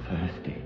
thirsty.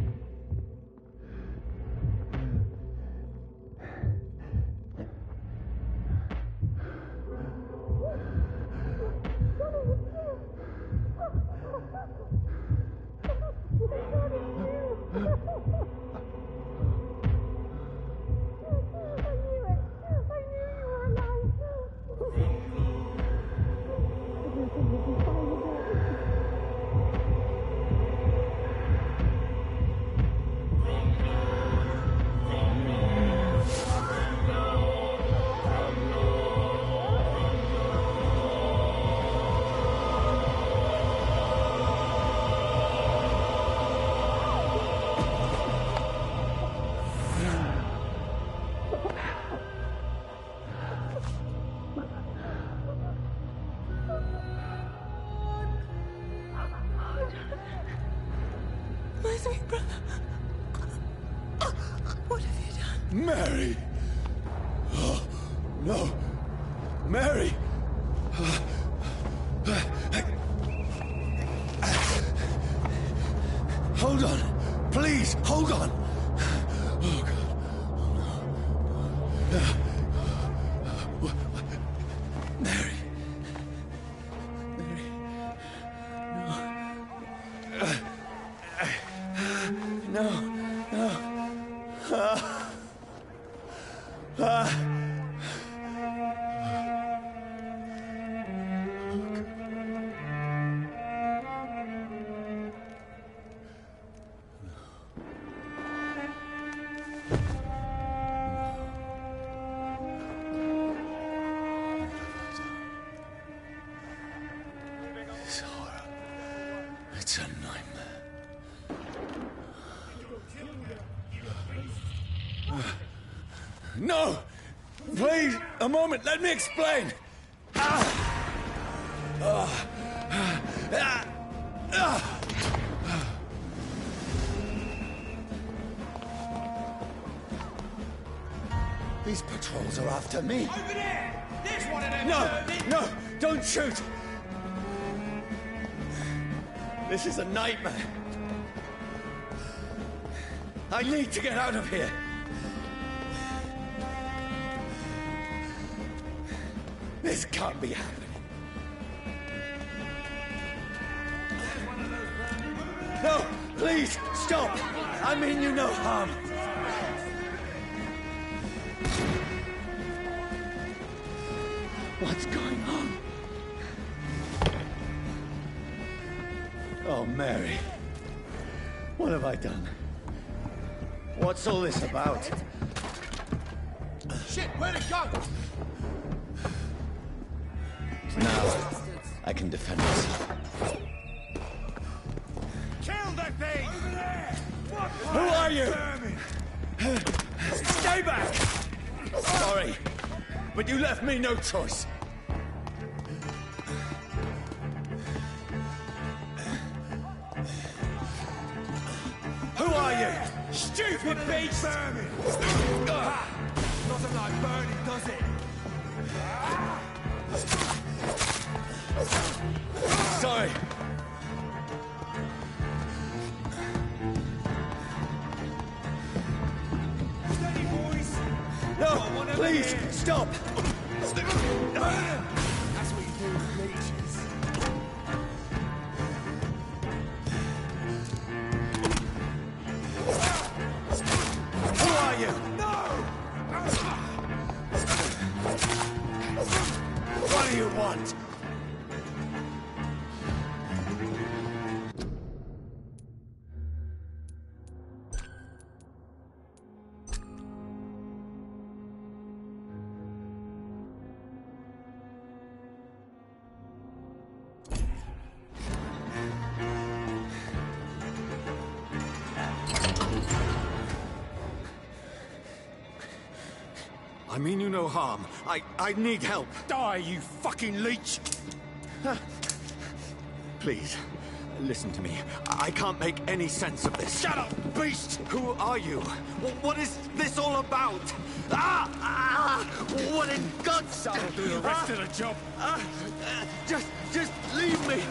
My sweet brother. What have you done? Mary! Oh, no. Mary! Hold on. Please, hold on. Oh, God. Oh, no. Mary. Mary. No. No. This horror. It's a nightmare. No! Please, a moment, let me explain! These patrols are after me. Over there! There's one of them! No! No! Don't shoot! This is a nightmare. I need to get out of here. This can't be happening. No, please, stop! I mean you no harm. What's going on? Oh, Mary. What have I done? What's all this about? Shit, where'd it go? Now, I can defend myself. Kill that thing! Over there! Who are you? Stay back! Sorry, but you left me no choice. Who are you? Stupid beast! Vermin! Doesn't like burning, does it? Sorry. Steady, boys! No, please, stop! That's what you do with leeches. Who are you? No! What do you want? I mean you no harm. I need help. Die, you fucking leech! Please, listen to me. I can't make any sense of this. Shut up, beast! Who are you? What is this all about? What in God's name? That'll do the rest of the job. Just leave me.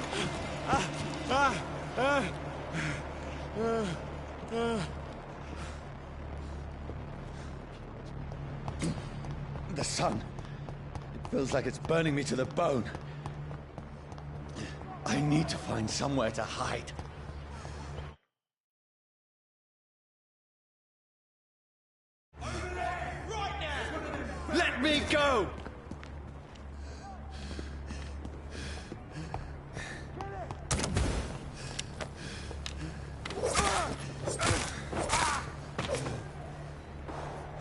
The sun. It feels like it's burning me to the bone. I need to find somewhere to hide. Right now! Let me go!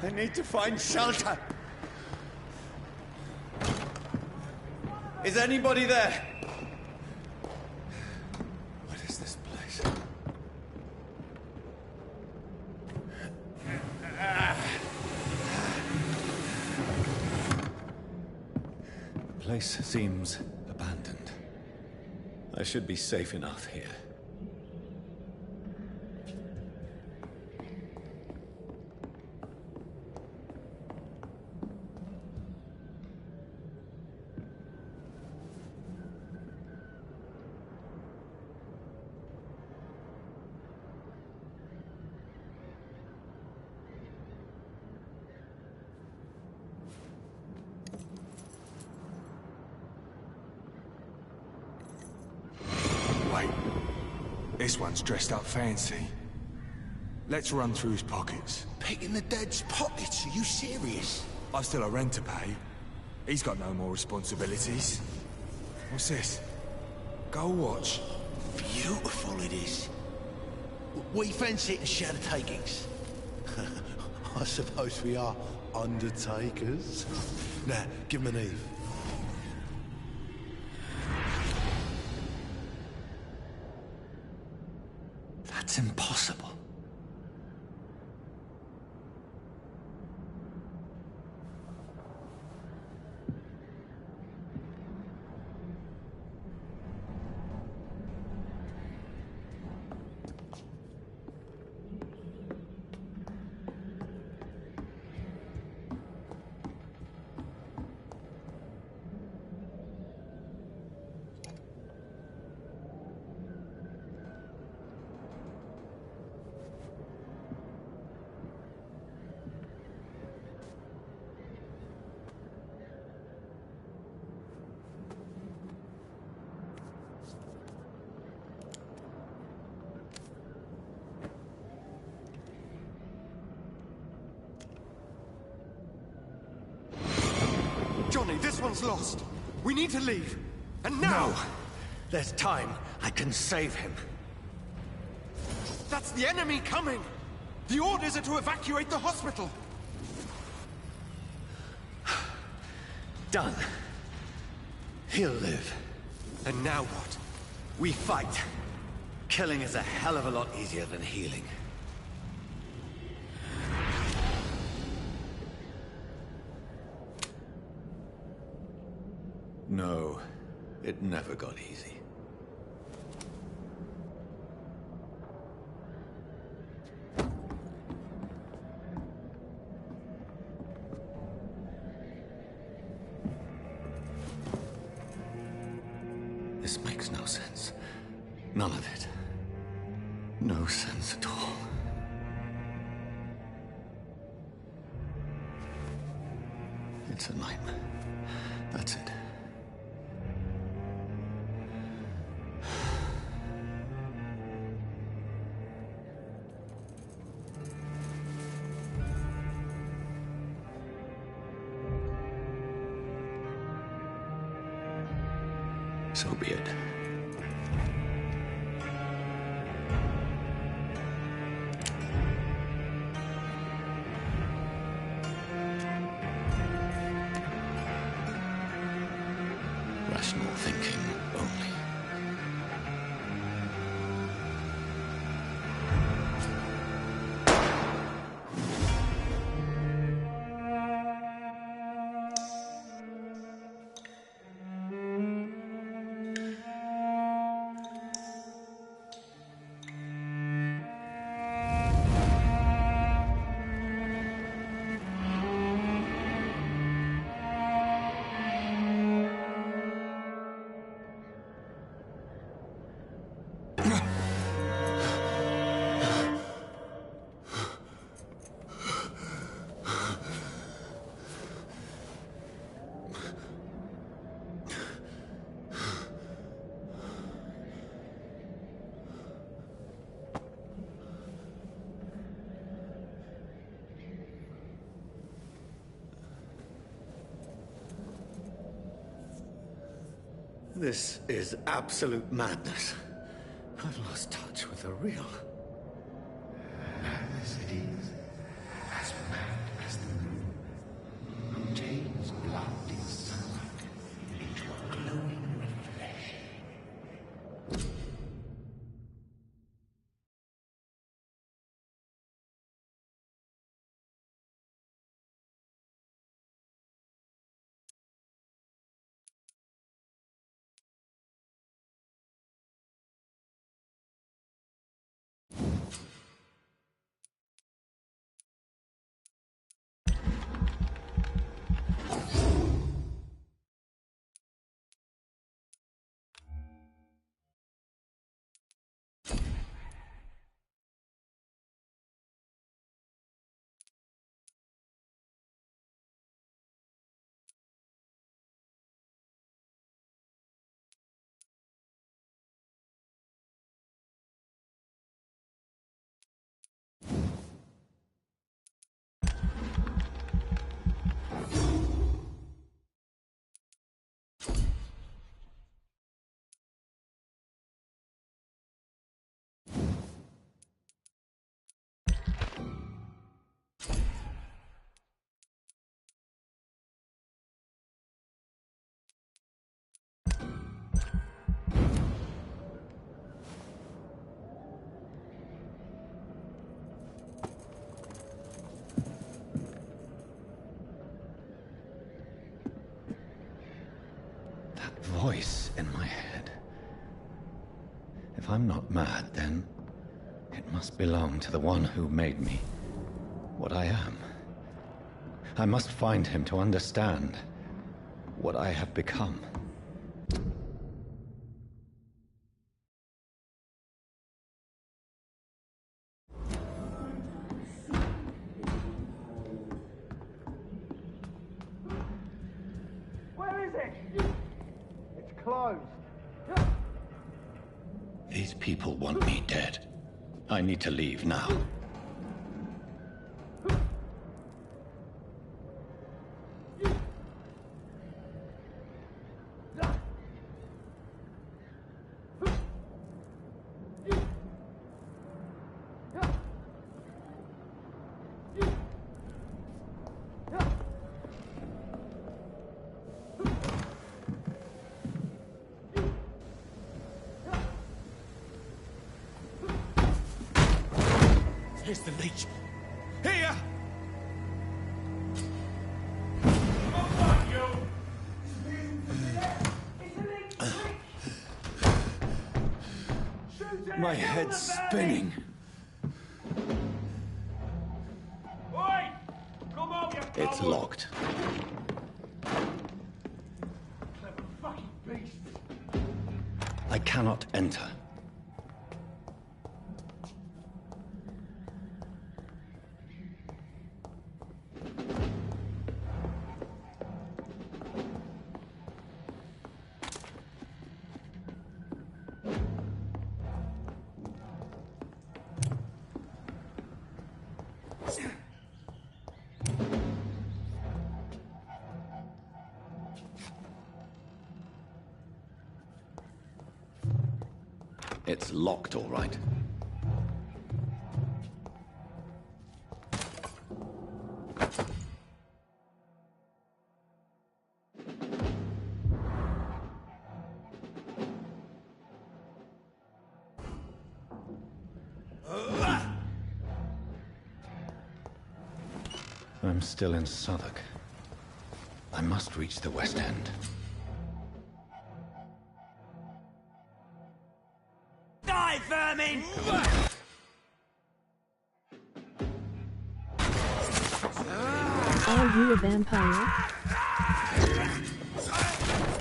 I need to find shelter. Is anybody there? What is this place? The place seems abandoned. I should be safe enough here. Wait. This one's dressed up fancy. Let's run through his pockets. Picking the dead's pockets? Are you serious? I've still a rent to pay. He's got no more responsibilities. What's this? Gold watch. Beautiful it is. We fancy it and share the takings. I suppose we are undertakers. Now, give him an Eve. That's impossible. Johnny, this one's lost. We need to leave. And now! No! There's time. I can save him. That's the enemy coming! The orders are to evacuate the hospital! Done. He'll live. And now what? We fight. Killing is a hell of a lot easier than healing. No, it never got easy. This makes no sense. None of it. No sense at all. It's a nightmare. That's it. So be it. Rational thinking only. This is absolute madness. I've lost touch with the real. Madness it is. As mad as the moon. Obtains blinding sunlight into a glowing flesh. Voice in my head. If I'm not mad, then it must belong to the one who made me what I am. I must find him to understand what I have become. Where is it? It's closed. These people want me dead. I need to leave now. Here's the leech. Here! My head's spinning. Oi! Come on, you It's locked. clever fucking beast. I cannot enter. It's locked, all right. I'm still in Southwark. I must reach the West End. Die, vermin! Are you a vampire?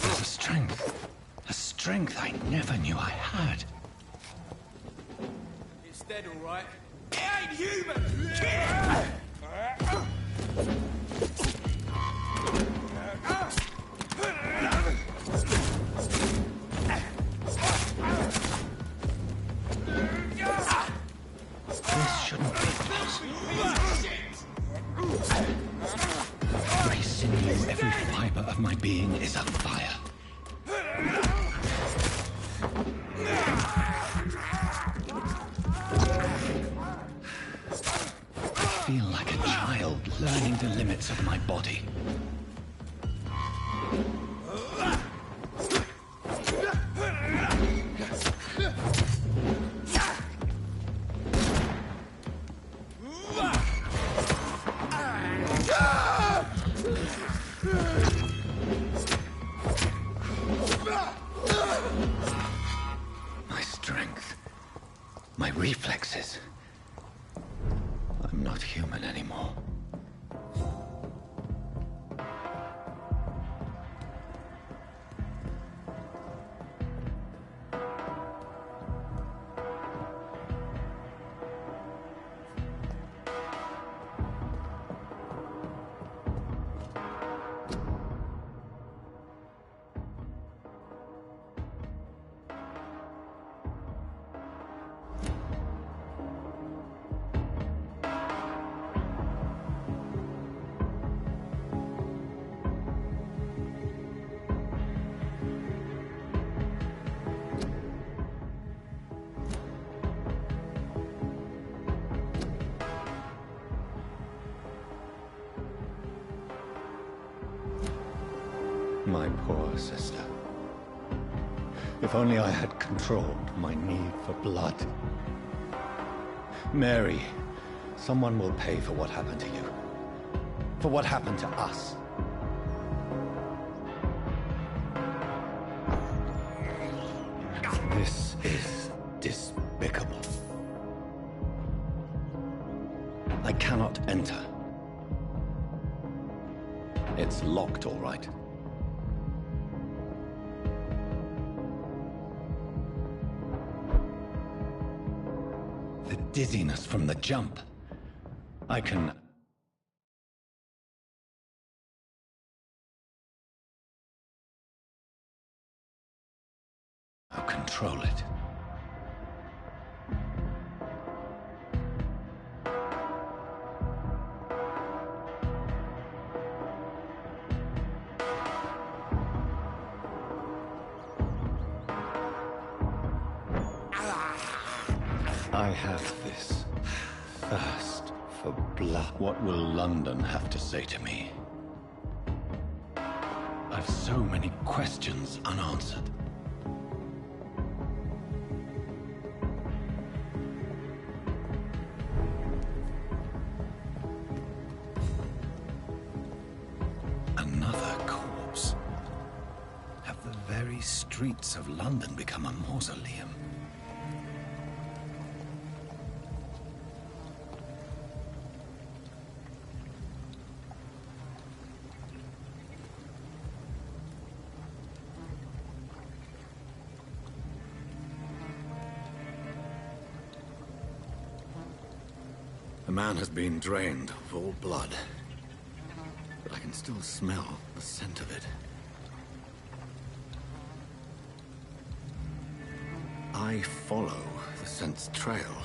There's a strength I never knew I had. It's dead, all right. It ain't human! This shouldn't be possible. Every sinew, every fiber of my being is on fire. pushing the limits of my body. My strength, my reflexes. I'm not human anymore. My poor sister. If only I had controlled my need for blood. Mary, someone will pay for what happened to you. For what happened to us. This is despicable. I cannot enter. It's locked, all right. The dizziness from the jump. I can... I'll control it. I have this thirst for blood. What will London have to say to me? I've so many questions unanswered. Another corpse. Have the very streets of London become a mausoleum? The man has been drained of all blood, but I can still smell the scent of it. I follow the scent's trail.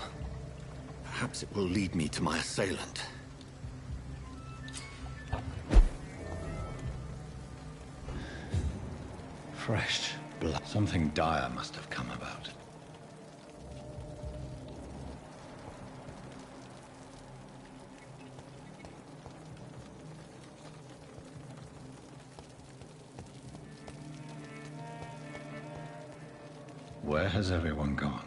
Perhaps it will lead me to my assailant. Fresh blood. Something dire must have come about. Where has everyone gone?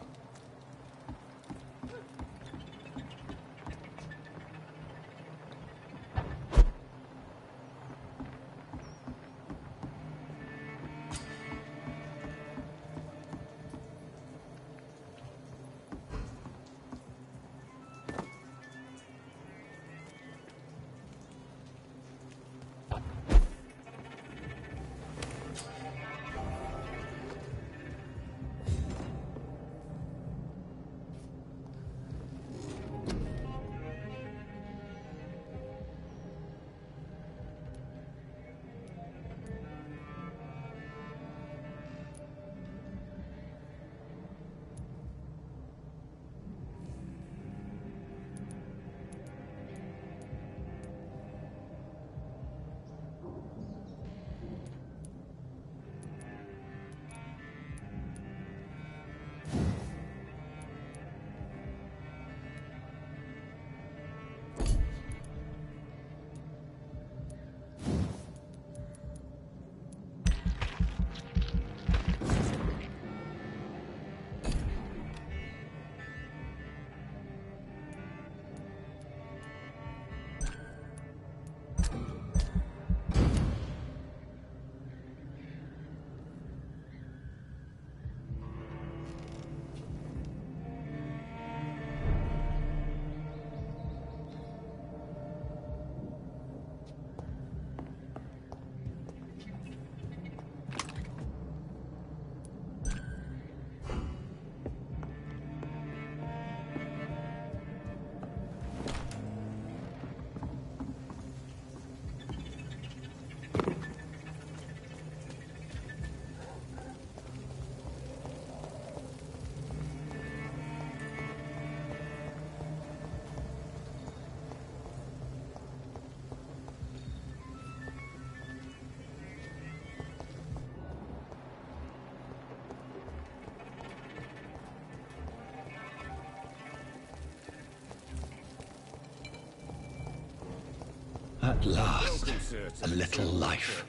At last, Welcome, sir, to a the little temple, life.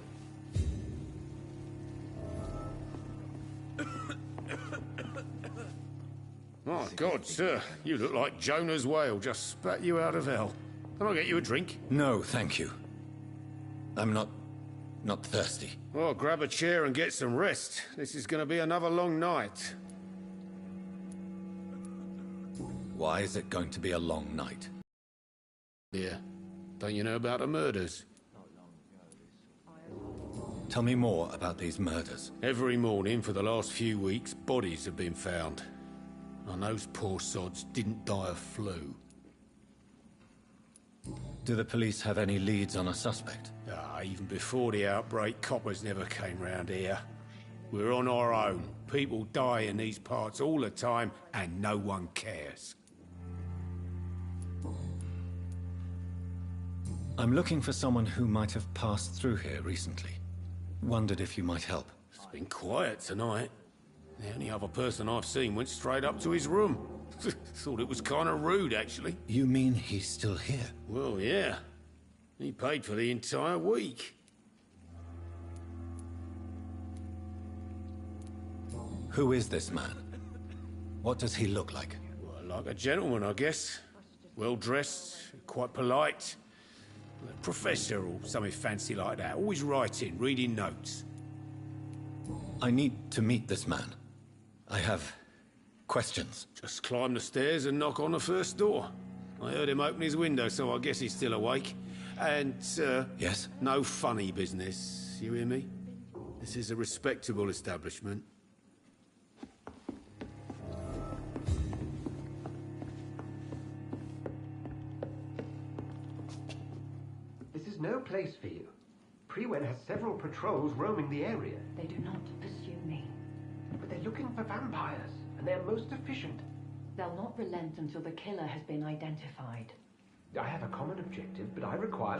My God, sir, you look like Jonah's whale just spat you out of hell. Can I get you a drink? No, thank you. I'm not thirsty. Well, grab a chair and get some rest. This is going to be another long night. Why is it going to be a long night? Yeah. Don't you know about the murders? Tell me more about these murders. Every morning for the last few weeks, bodies have been found. And those poor sods didn't die of flu. Do the police have any leads on a suspect? Even before the outbreak, coppers never came round here. We're on our own. People die in these parts all the time, and no one cares. I'm looking for someone who might have passed through here recently. Wondered if you might help. It's been quiet tonight. The only other person I've seen went straight up to his room. Thought it was kind of rude, actually. You mean he's still here? Well, yeah. He paid for the entire week. Who is this man? What does he look like? Well, like a gentleman, I guess. Well-dressed, quite polite. A professor or something fancy like that. Always writing, reading notes. I need to meet this man. I have questions. Just climb the stairs and knock on the first door. I heard him open his window, so I guess he's still awake. And, Yes? no funny business. You hear me? This is a respectable establishment. This is no place for you. Prewen has several patrols roaming the area. They do not pursue me. But they're looking for vampires, and they're most efficient. They'll not relent until the killer has been identified. I have a common objective, but I require...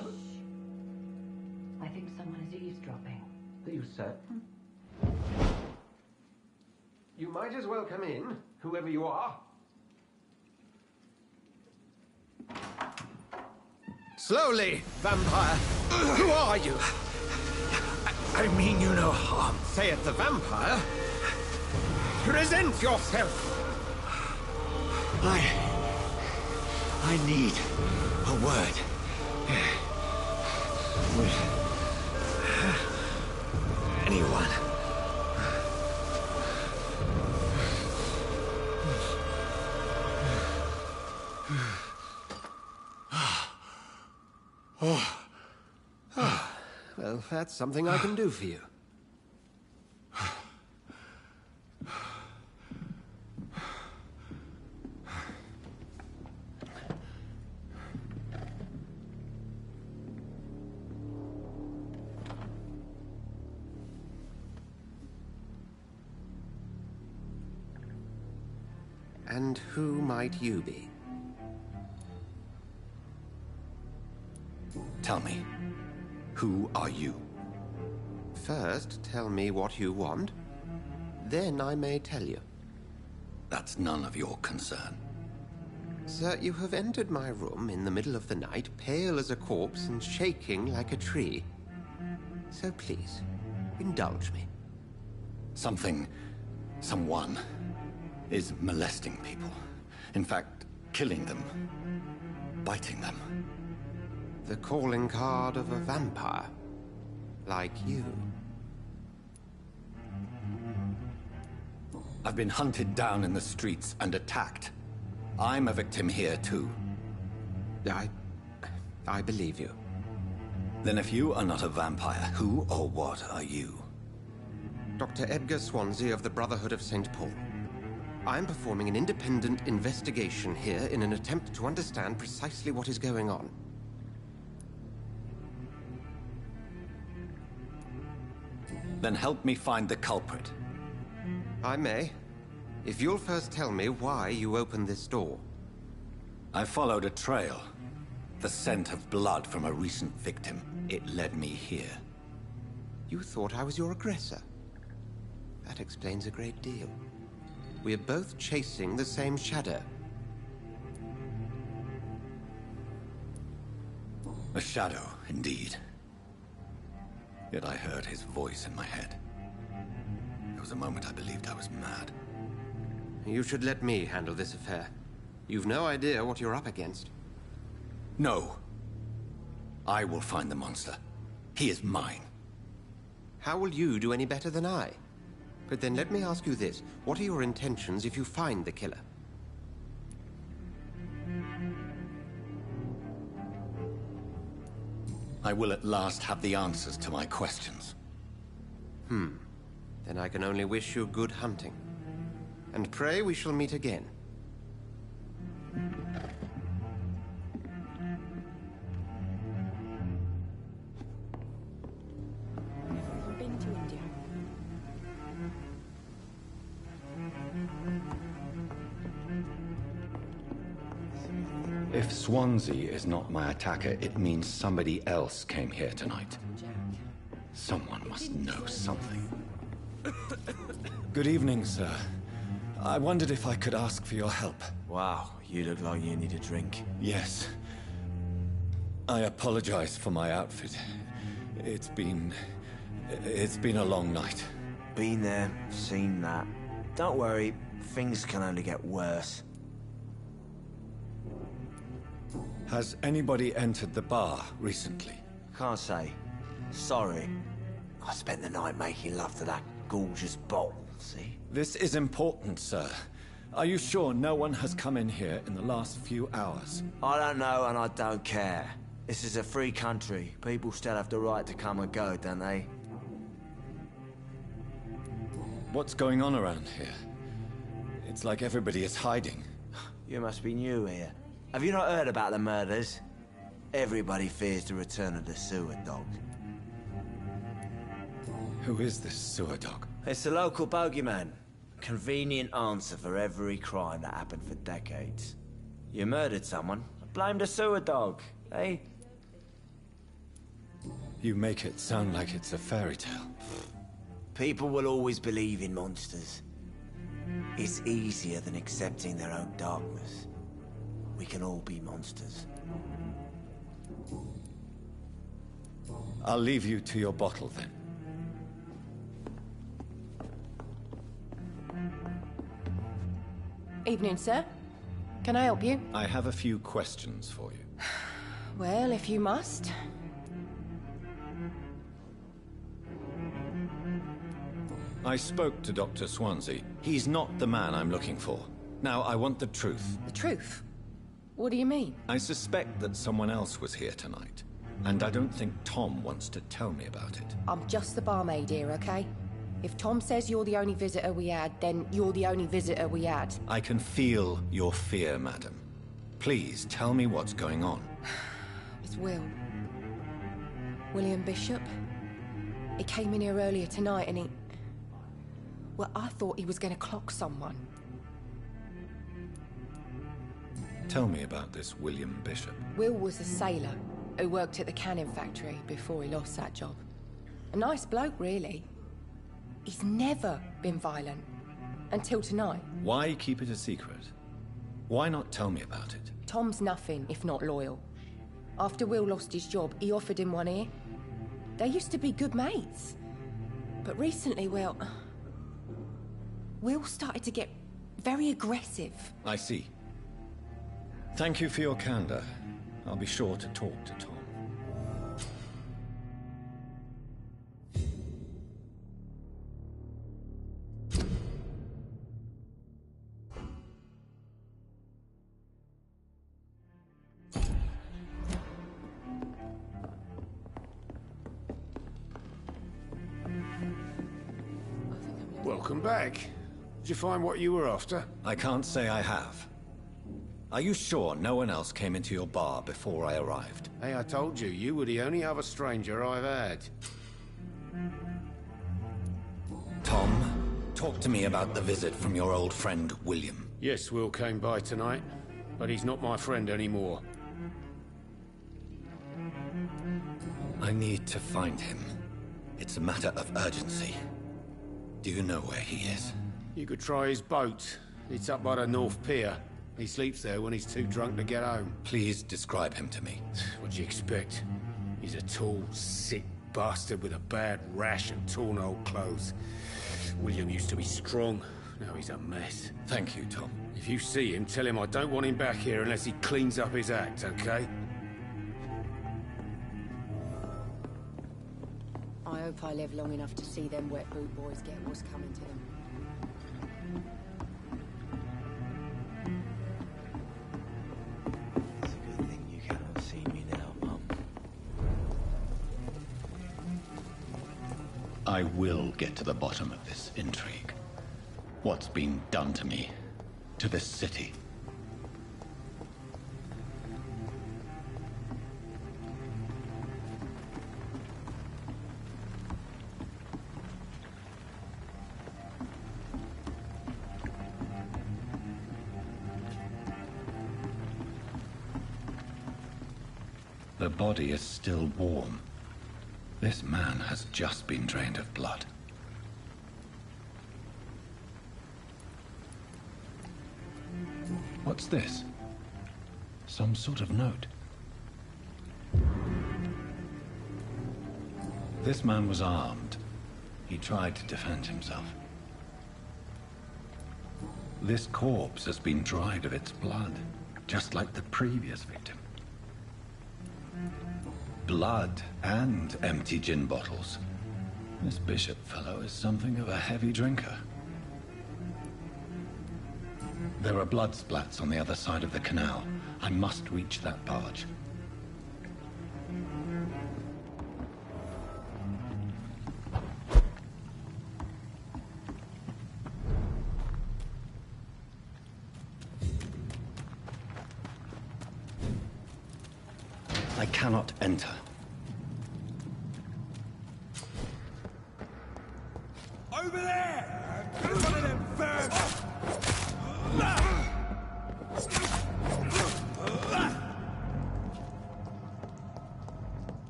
I think someone is eavesdropping. Are you certain? You might as well come in, whoever you are. Slowly, vampire! Who are you? I mean you no harm. Saith the vampire. Present yourself! I need a word. With anyone. Well, that's something I can do for you. And who might you be? Tell me, who are you? First, tell me what you want. Then I may tell you. That's none of your concern. Sir, you have entered my room in the middle of the night, pale as a corpse and shaking like a tree. So please, indulge me. Someone is molesting people. In fact, killing them. Biting them. The calling card of a vampire. Like you. I've been hunted down in the streets and attacked. I'm a victim here, too. I believe you. Then if you are not a vampire, who or what are you? Dr. Edgar Swansea of the Brotherhood of St. Paul. I'm performing an independent investigation here in an attempt to understand precisely what is going on. Then help me find the culprit. I may. If you'll first tell me why you opened this door. I followed a trail. The scent of blood from a recent victim. It led me here. You thought I was your aggressor. That explains a great deal. We're both chasing the same shadow. A shadow, indeed. Yet I heard his voice in my head. There was a moment I believed I was mad. You should let me handle this affair. You've no idea what you're up against. No. I will find the monster. He is mine. How will you do any better than I? But then let me ask you this. What are your intentions if you find the killer? I will at last have the answers to my questions. Then I can only wish you good hunting. And pray we shall meet again. Been to India. If Swansea is not my attacker, it means somebody else came here tonight. Someone must know something. Good evening, sir. I wondered if I could ask for your help. Wow, you look like you need a drink. Yes. I apologize for my outfit. It's been a long night. Been there, seen that. Don't worry, things can only get worse. Has anybody entered the bar recently? Can't say. Sorry. I spent the night making love to that gorgeous bottle, see? This is important, sir. Are you sure no one has come in here in the last few hours? I don't know and I don't care. This is a free country. People still have the right to come and go, don't they? What's going on around here? It's like everybody is hiding. You must be new here. Have you not heard about the murders? Everybody fears the return of the sewer dog. Who is this sewer dog? It's the local bogeyman. Convenient answer for every crime that happened for decades. You murdered someone, blame the sewer dog, eh? You make it sound like it's a fairy tale. People will always believe in monsters. It's easier than accepting their own darkness. We can all be monsters. I'll leave you to your bottle then. Evening, sir. Can I help you? I have a few questions for you. Well, if you must. I spoke to Dr. Swansea. He's not the man I'm looking for. Now, I want the truth. The truth? What do you mean? I suspect that someone else was here tonight. And I don't think Tom wants to tell me about it. I'm just the barmaid here, okay? If Tom says you're the only visitor we had, then you're the only visitor we had. I can feel your fear, madam. Please, tell me what's going on. It's Will. William Bishop. He came in here earlier tonight and he... Well, I thought he was going to clock someone. Tell me about this William Bishop. Will was a sailor who worked at the cannon factory before he lost that job. A nice bloke, really. He's never been violent. Until tonight. Why keep it a secret? Why not tell me about it? Tom's nothing if not loyal. After Will lost his job, he offered him one ear. They used to be good mates. But recently, well... Will started to get very aggressive. I see. Thank you for your candor. I'll be sure to talk to Tom. Welcome back. Did you find what you were after? I can't say I have. Are you sure no one else came into your bar before I arrived? Hey, I told you, you were the only other stranger I've had. Tom, talk to me about the visit from your old friend, William. Yes, Will came by tonight, but he's not my friend anymore. I need to find him. It's a matter of urgency. Do you know where he is? You could try his boat. It's up by the North Pier. He sleeps there when he's too drunk to get home. Please describe him to me. What'd you expect? He's a tall, sick bastard with a bad rash and torn old clothes. William used to be strong. Now he's a mess. Thank you, Tom. If you see him, tell him I don't want him back here unless he cleans up his act, okay? I hope I live long enough to see them wet boot boys get what's coming to them. It's a good thing you cannot see me now, Mum. I will get to the bottom of this intrigue. What's been done to me, to this city. The body is still warm. This man has just been drained of blood. What's this? Some sort of note. This man was armed. He tried to defend himself. This corpse has been dried of its blood, just like the previous victim. Blood and empty gin bottles. This bishop fellow is something of a heavy drinker. There are blood splats on the other side of the canal. I must reach that barge. I cannot enter. Over there! One of them first!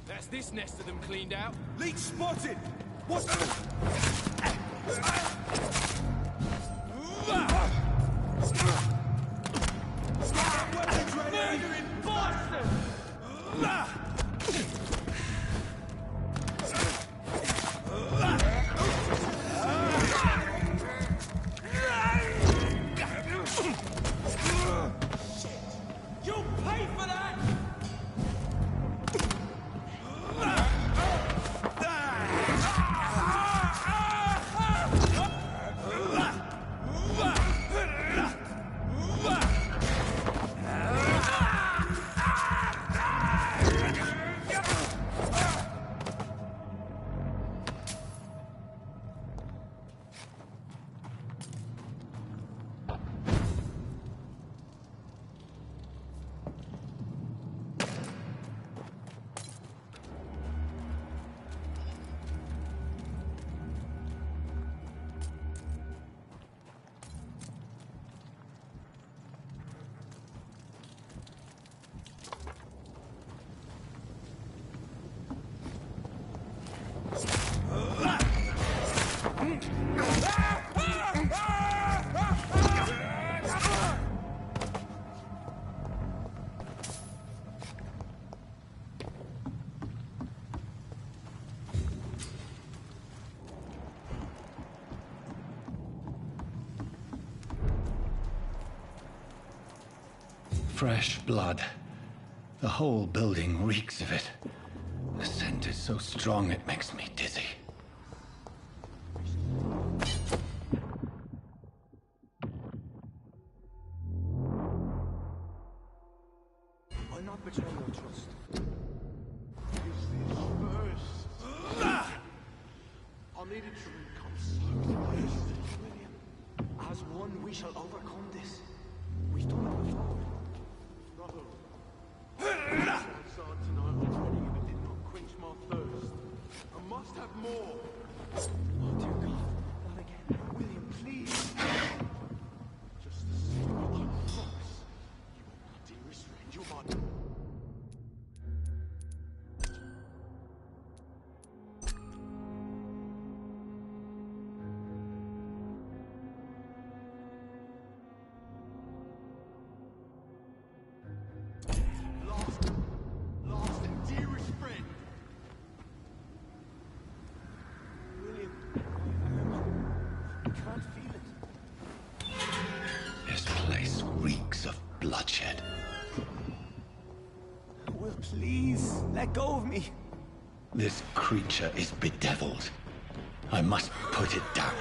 That's this nest of them cleaned out. Leech spotted! What's Murdering bastard! You'll pay for that! Fresh blood. The whole building reeks of it. The scent is so strong it makes me dizzy. I'll not betray your trust. I needed to come so close, William. As one, we shall overcome this. We've done it before. No. Outside tonight already, and it did not quench my thirst. I must have more. Oh, dear God. Not again. William, please. Just a secret, I promise. You are my dearest friend. You're my... Last and dearest friend. William, I can't feel it. This place reeks of bloodshed. Will, please, let go of me. This creature is bedeviled. I must put it down.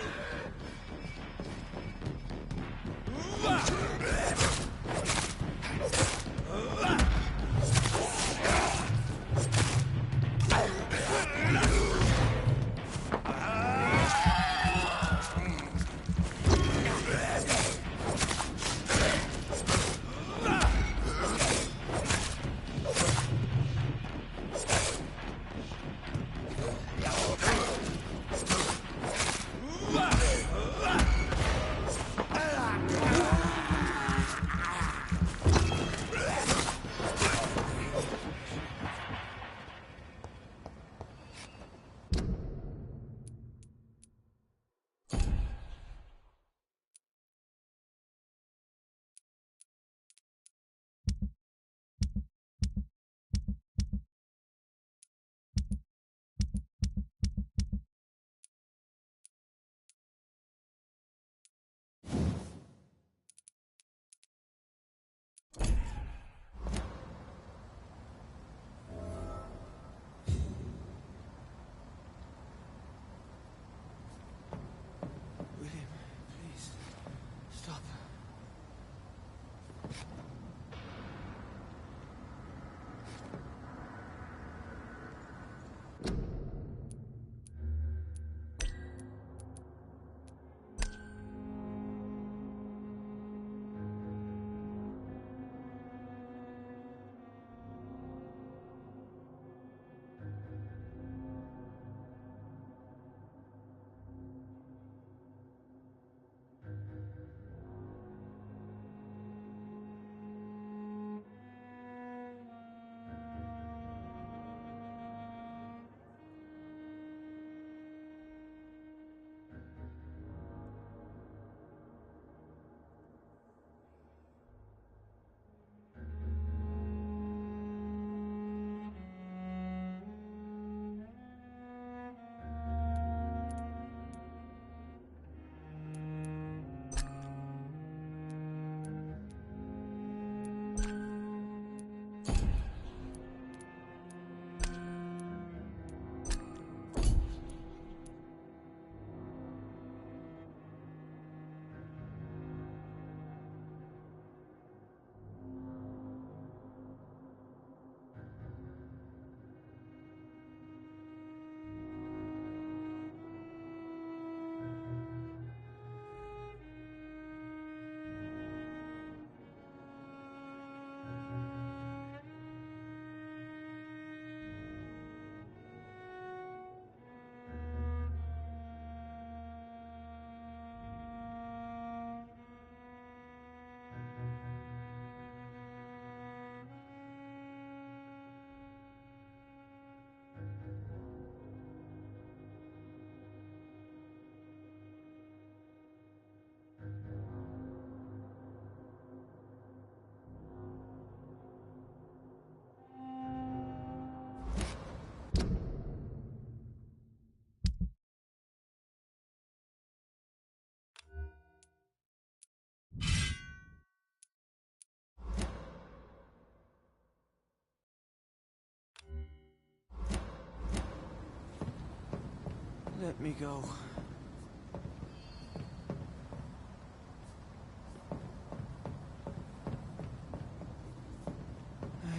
Let me go.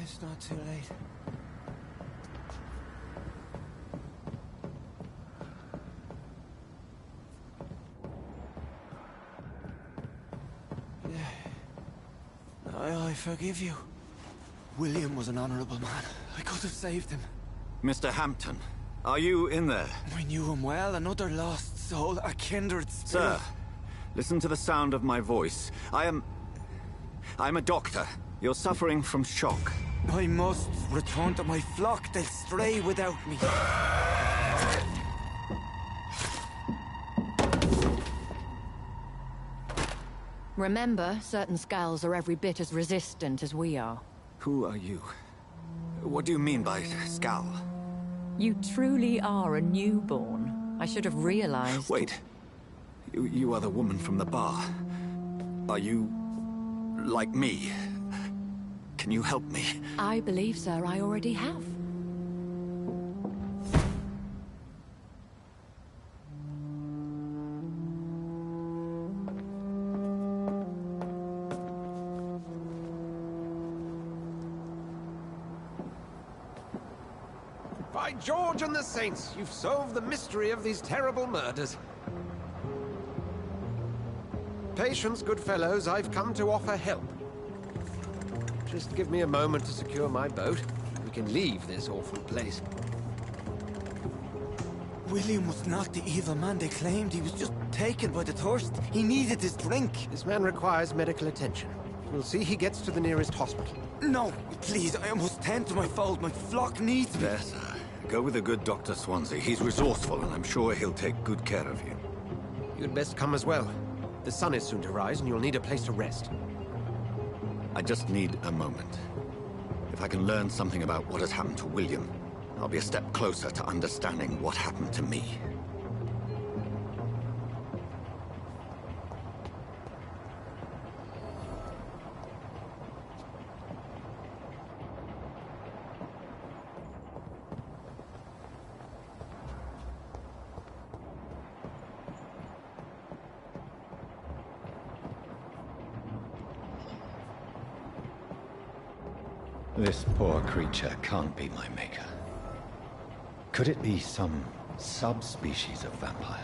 It's not too late. I forgive you. William was an honorable man. I could have saved him. Mr. Hampton, are you in there? I knew him well, another lost soul, a kindred spirit. Sir, listen to the sound of my voice. I'm a doctor. You're suffering from shock. I must return to my flock. They'll stray without me. Remember, certain skulls are every bit as resistant as we are. Who are you? What do you mean by skull? You truly are a newborn. I should have realized. Wait. You are the woman from the bar. Are you... like me? Can you help me? I believe, sir, I already have. By George and the Saints, you've solved the mystery of these terrible murders. Patience, good fellows, I've come to offer help. Just give me a moment to secure my boat. We can leave this awful place. William was not the evil man they claimed. He was just taken by the thirst. He needed his drink. This man requires medical attention. We'll see he gets to the nearest hospital. No, please, I must tend to my fold. My flock needs me. There, sir. Go with the good Dr. Swansea. He's resourceful, and I'm sure he'll take good care of you. You'd best come as well. The sun is soon to rise, and you'll need a place to rest. I just need a moment. If I can learn something about what has happened to William, I'll be a step closer to understanding what happened to me. This poor creature can't be my maker. Could it be some subspecies of vampire?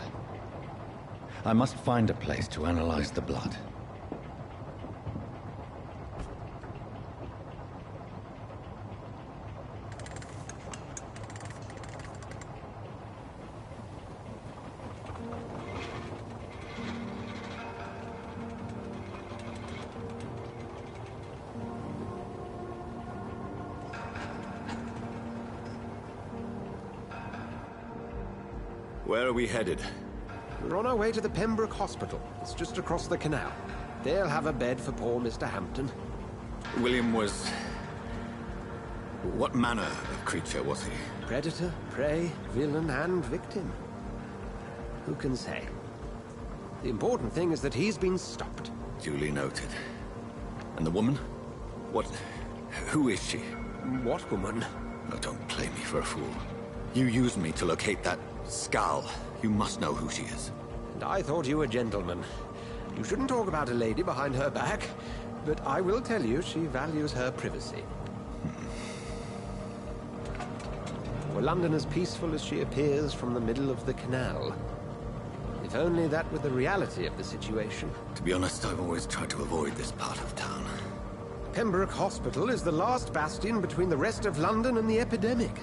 I must find a place to analyze the blood. Where are we headed? We're on our way to the Pembroke Hospital. It's just across the canal. They'll have a bed for poor Mr. Hampton. William was... what manner of creature was he? Predator, prey, villain, and victim. Who can say? The important thing is that he's been stopped. Duly noted. And the woman? What... who is she? What woman? Oh, don't play me for a fool. You used me to locate that skull. You must know who she is. And I thought you a gentleman. You shouldn't talk about a lady behind her back, but I will tell you she values her privacy. Were London as peaceful as she appears from the middle of the canal? If only that were the reality of the situation. To be honest, I've always tried to avoid this part of town. Pembroke Hospital is the last bastion between the rest of London and the epidemic.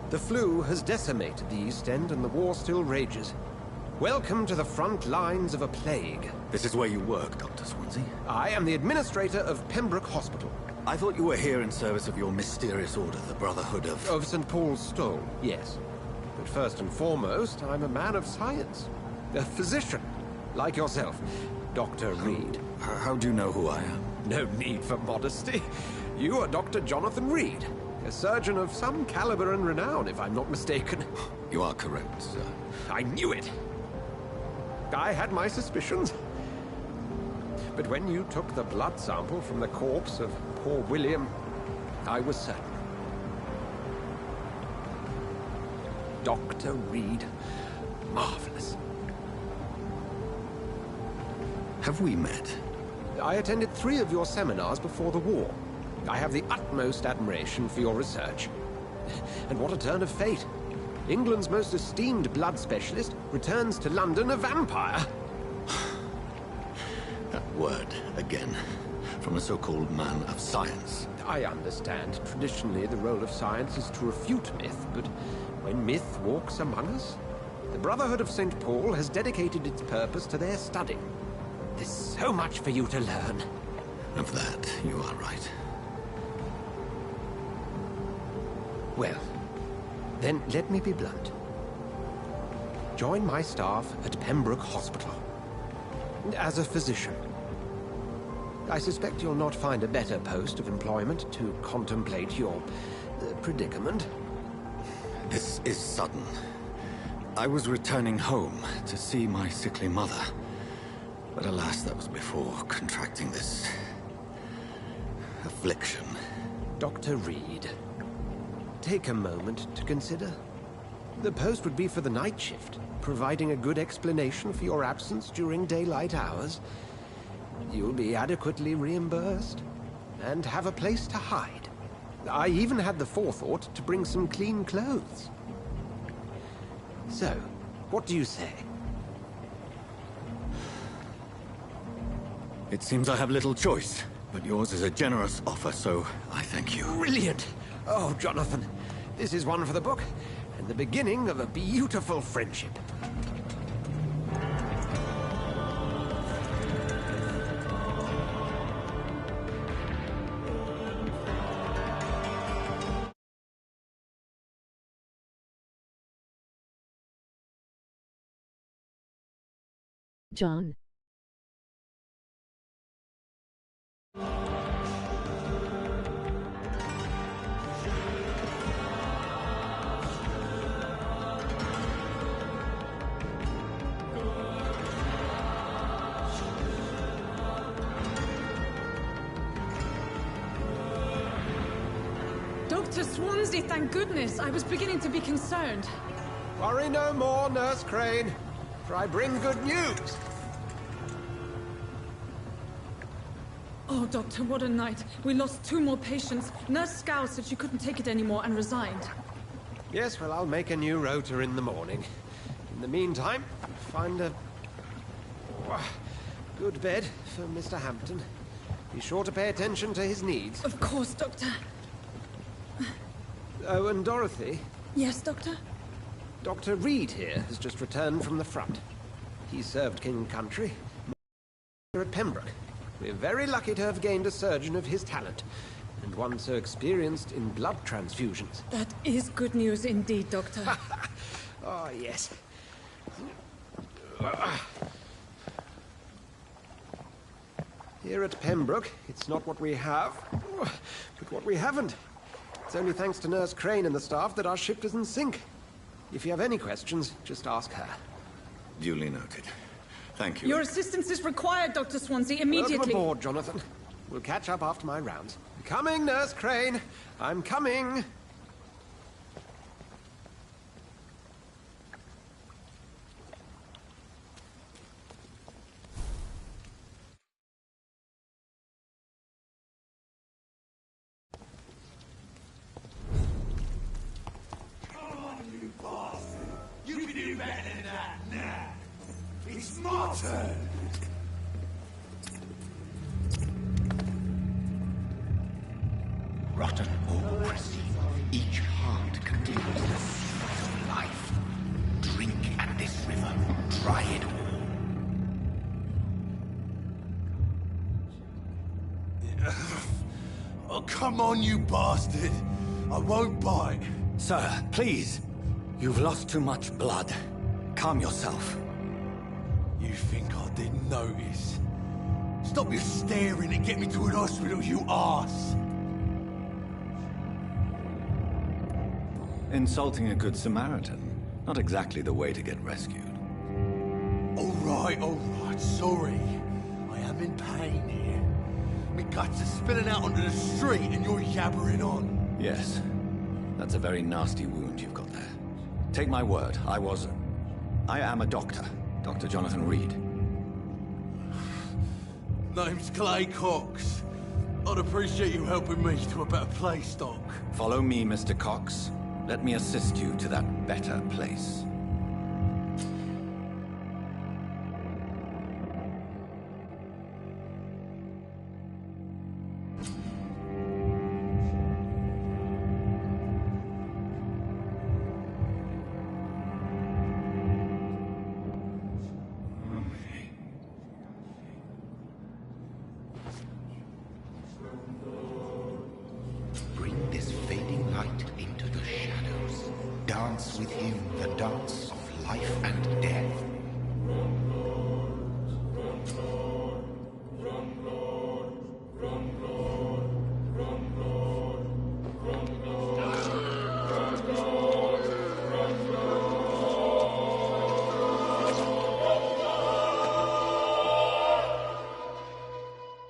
The flu has decimated the East End and the war still rages. Welcome to the front lines of a plague. This is where you work, Dr. Swansea? I am the administrator of Pembroke Hospital. I thought you were here in service of your mysterious order, the Brotherhood of... Of St. Paul's Stole, yes. But first and foremost, I'm a man of science. A physician, like yourself, Dr. Reed. How do you know who I am? No need for modesty. You are Dr. Jonathan Reed. A surgeon of some caliber and renown, if I'm not mistaken. You are correct, sir. I knew it! I had my suspicions. But when you took the blood sample from the corpse of poor William, I was certain. Dr. Reed, marvelous. Have we met? I attended 3 of your seminars before the war. I have the utmost admiration for your research. And what a turn of fate. England's most esteemed blood specialist returns to London a vampire. That word, again, from a so-called man of science. I understand. Traditionally, the role of science is to refute myth, but when myth walks among us, the Brotherhood of St. Paul has dedicated its purpose to their study. There's so much for you to learn. Of that, you are right. Well, then let me be blunt. Join my staff at Pembroke Hospital. As a physician. I suspect you'll not find a better post of employment to contemplate your predicament. This is sudden. I was returning home to see my sickly mother. But alas, that was before contracting this affliction. Dr. Reed, take a moment to consider. The post would be for the night shift, providing a good explanation for your absence during daylight hours. You'll be adequately reimbursed, and have a place to hide. I even had the forethought to bring some clean clothes. So, what do you say? It seems I have little choice, but yours is a generous offer, so I thank you. Brilliant! Oh, Jonathan, this is one for the book, and the beginning of a beautiful friendship. John. Dr. Swansea, thank goodness. I was beginning to be concerned. Worry no more, Nurse Crane, for I bring good news. Oh, Doctor, what a night. We lost 2 more patients. Nurse Scow said she couldn't take it anymore and resigned. Yes, well, I'll make a new rota in the morning. In the meantime, find a good bed for Mr. Hampton. Be sure to pay attention to his needs. Of course, Doctor. Oh, and Dorothy? Yes, Doctor? Dr. Reed here has just returned from the front. He served King and Country here at Pembroke. We're very lucky to have gained a surgeon of his talent, and one so experienced in blood transfusions. That is good news indeed, Doctor. Oh, yes. Here at Pembroke, it's not what we have, but what we haven't. It's only thanks to Nurse Crane and the staff that our ship doesn't sink. If you have any questions, just ask her. Duly noted. Thank you. Your assistance is required, Dr. Swansea, immediately. Welcome aboard, Jonathan. We'll catch up after my rounds. Coming, Nurse Crane. I'm coming. It's my turn! Rotten or crusty, each heart contains the secret of life. Drink at this river, try it all. Oh, come on, you bastard! I won't bite. Sir, please. You've lost too much blood. Calm yourself. You think I didn't notice? Stop your staring and get me to an hospital, you arse! Insulting a good Samaritan. Not exactly the way to get rescued. All right, sorry. I am in pain here. My guts are spilling out onto the street and you're yabbering on. Yes. That's a very nasty wound you've got there. Take my word, I was... I am a doctor, Dr. Jonathan Reed. Name's Clay Cox. I'd appreciate you helping me to a better place, Doc. Follow me, Mr. Cox. Let me assist you to that better place. Bring this fading light into the shadows. Dance with him the dance of life and death.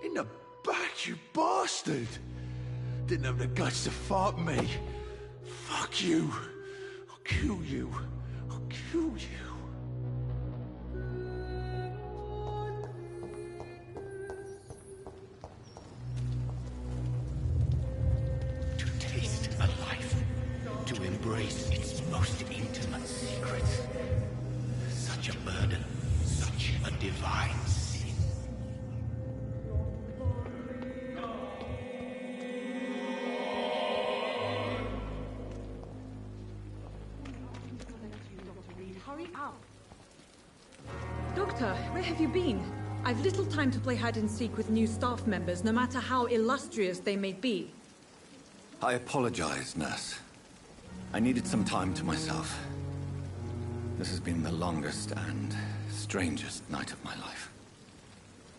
In the back, you bastard! Didn't have the guts to fuck me. Fuck you. I'll kill you. I'll kill you. To taste a life, to embrace its most intimate secrets. Such a burden, such a divine sin. Hurry up. Doctor, where have you been? I've little time to play hide and seek with new staff members, no matter how illustrious they may be. I apologize, nurse. I needed some time to myself. This has been the longest and strangest night of my life.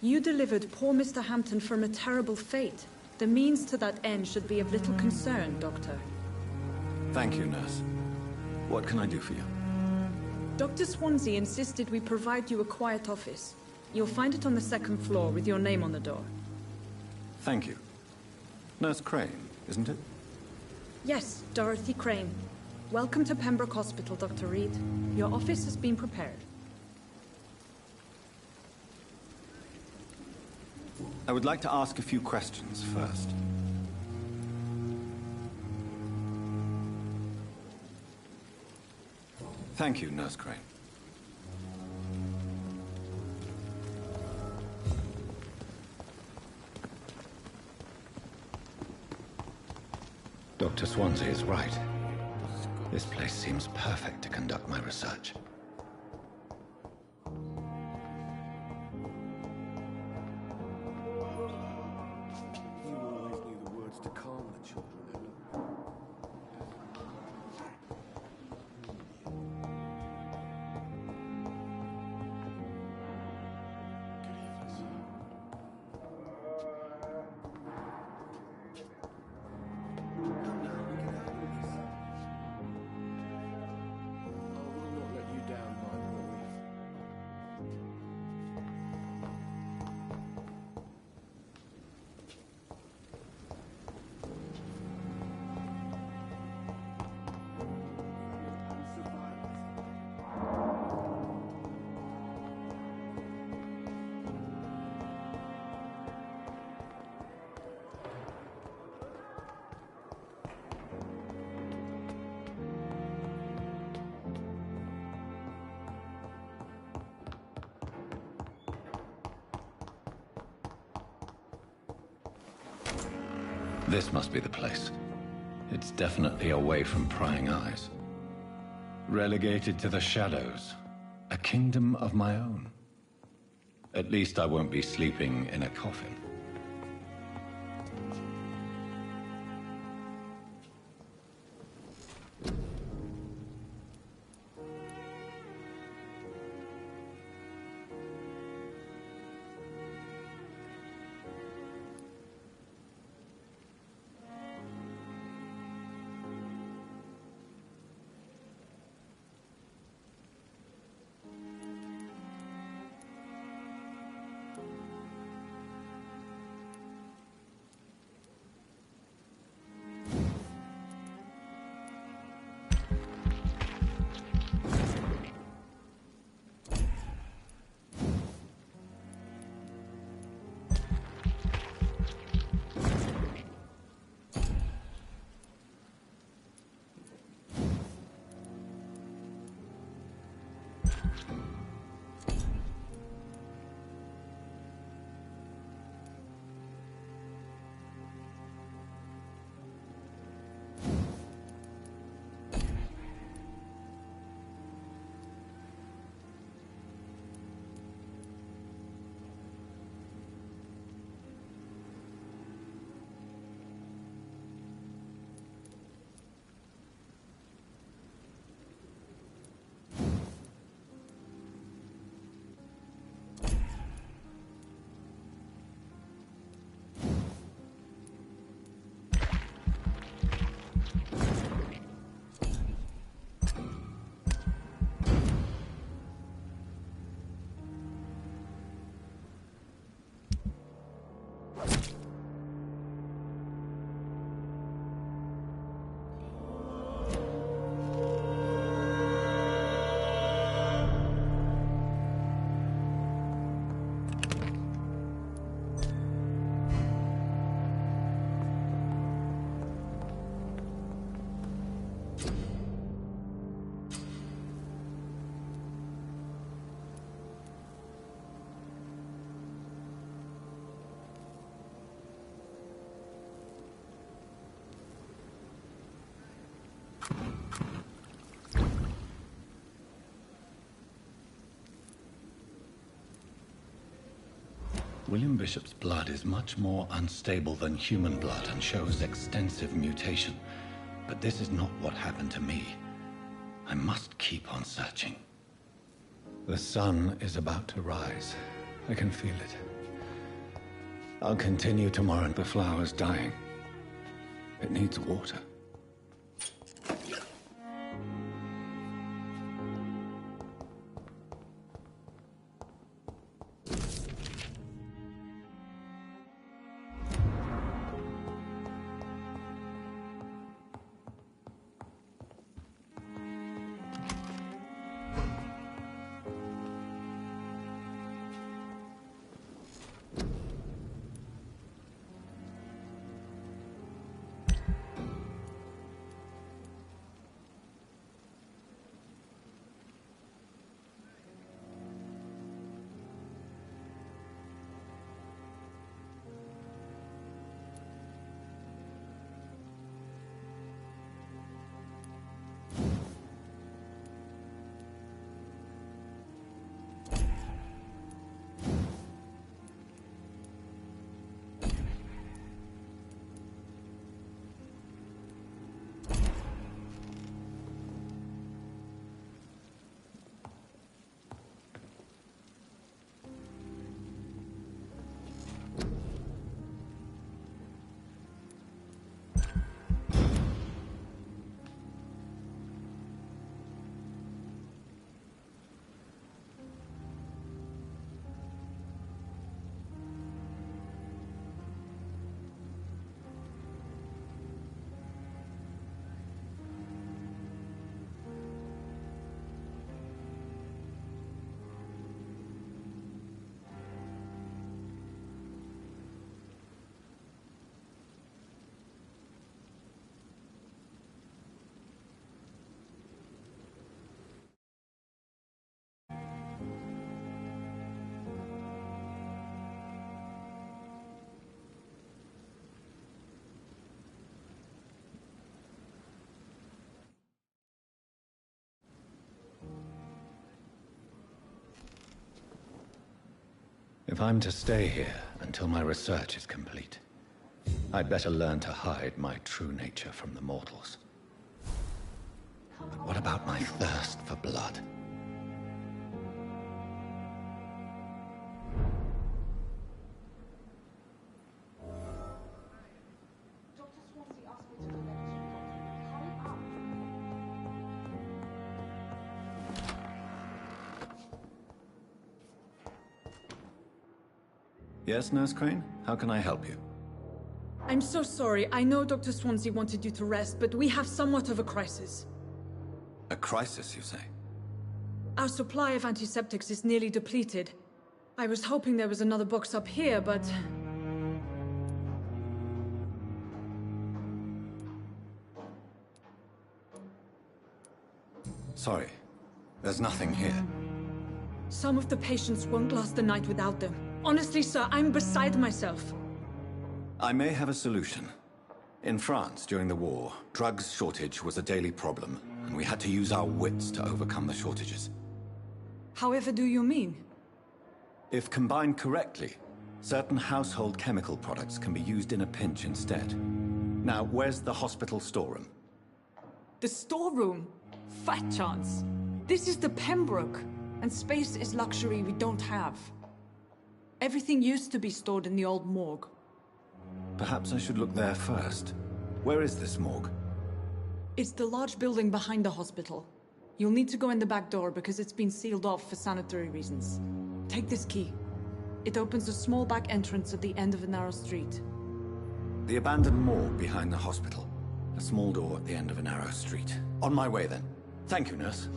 You delivered poor Mr. Hampton from a terrible fate. The means to that end should be of little concern, Doctor. Thank you, nurse. What can I do for you? Dr. Swansea insisted we provide you a quiet office. You'll find it on the second floor with your name on the door. Thank you. Nurse Crane, isn't it? Yes, Dorothy Crane. Welcome to Pembroke Hospital, Dr. Reed. Your office has been prepared. I would like to ask a few questions first. Thank you, Nurse Crane. Dr. Swansea is right. This place seems perfect to conduct my research. You always knew the words to calm the children, Ellen. This must be the place. It's definitely away from prying eyes. Relegated to the shadows. A kingdom of my own. At least I won't be sleeping in a coffin. William Bishop's blood is much more unstable than human blood and shows extensive mutation. But this is not what happened to me. I must keep on searching. The sun is about to rise. I can feel it. I'll continue tomorrow. The flower's dying. It needs water. If I'm to stay here until my research is complete, I'd better learn to hide my true nature from the mortals. But what about my thirst for blood? Yes, Nurse Crane? How can I help you? I'm so sorry. I know Dr. Swansea wanted you to rest, but we have somewhat of a crisis. A crisis, you say? Our supply of antiseptics is nearly depleted. I was hoping there was another box up here, but... Sorry. There's nothing here. Some of the patients won't last the night without them. Honestly, sir, I'm beside myself. I may have a solution. In France, during the war, drugs shortage was a daily problem, and we had to use our wits to overcome the shortages. However do you mean? If combined correctly, certain household chemical products can be used in a pinch instead. Now, where's the hospital storeroom? The storeroom? Fat chance. This is the Pembroke, and space is luxury we don't have. Everything used to be stored in the old morgue. Perhaps I should look there first. Where is this morgue? It's the large building behind the hospital. You'll need to go in the back door because it's been sealed off for sanitary reasons. Take this key. It opens a small back entrance at the end of a narrow street. The abandoned morgue behind the hospital. A small door at the end of a narrow street. On my way then. Thank you, nurse.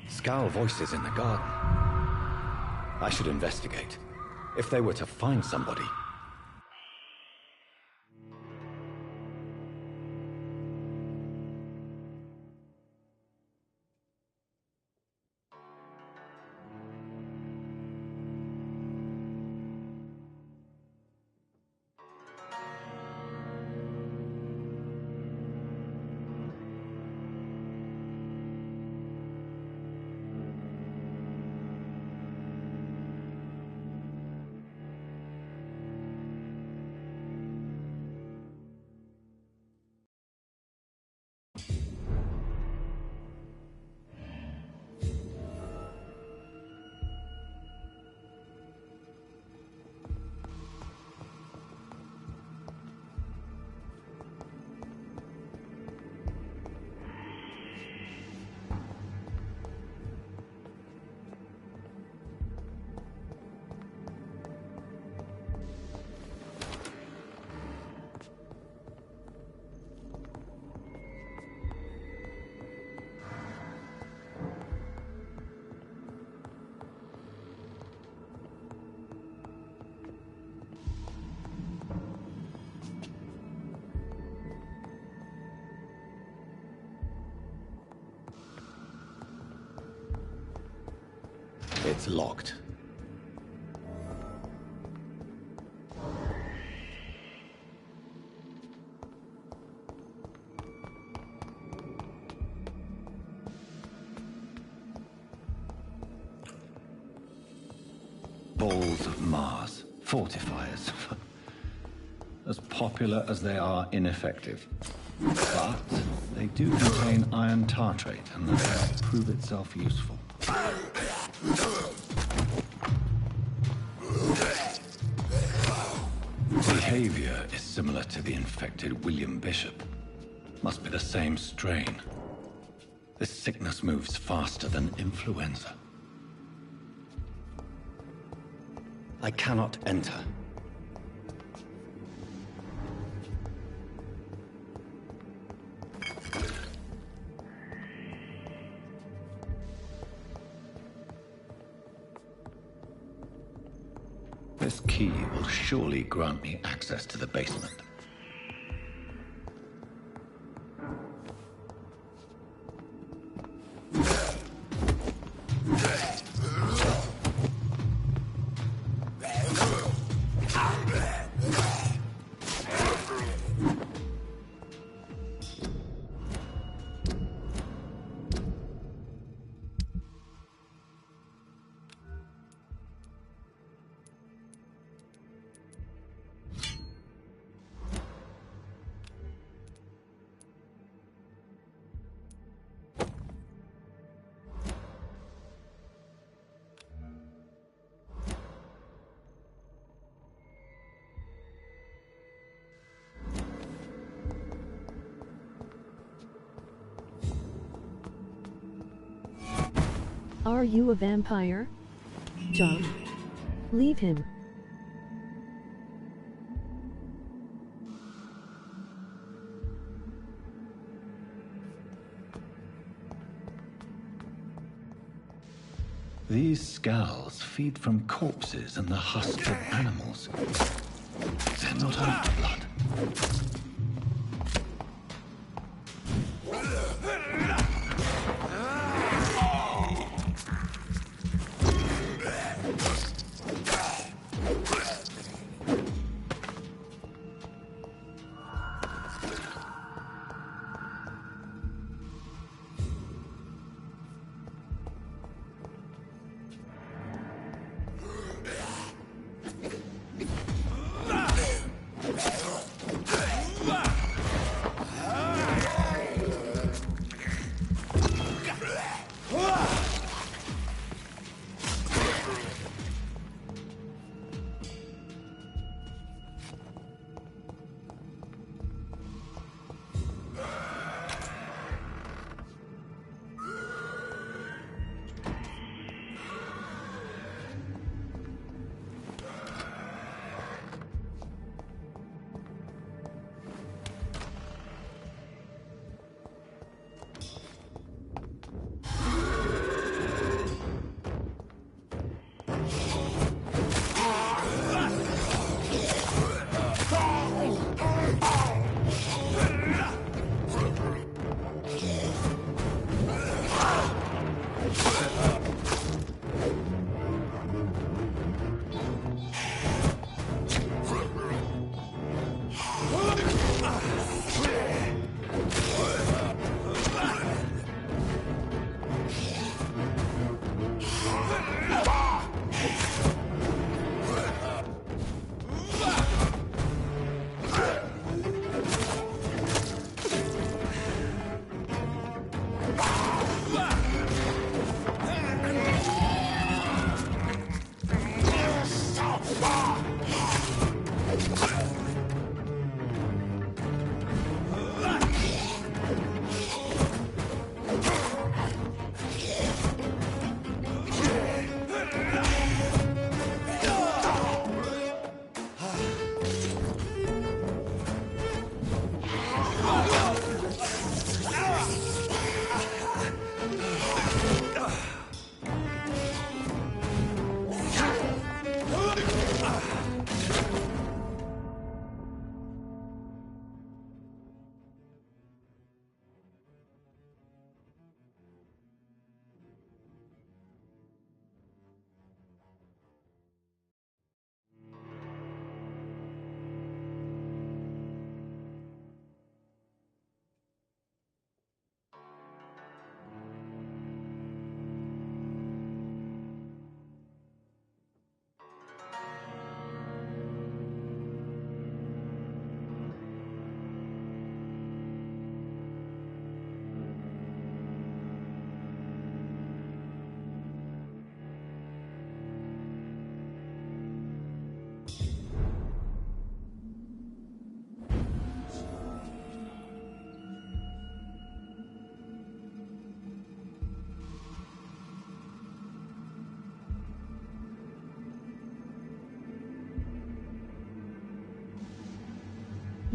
Scowl voices in the garden. I should investigate. If they were to find somebody... It's locked. Balls of Mars. Fortifiers. As popular as they are ineffective. But they do contain iron tartrate, and that will prove itself useful. Behavior is similar to the infected William Bishop. Must be the same strain. This sickness moves faster than influenza. I cannot enter. This key will surely grant me access to the basement. Are you a vampire? John. Leave him. These skulls feed from corpses and the husks of animals. They're not after blood.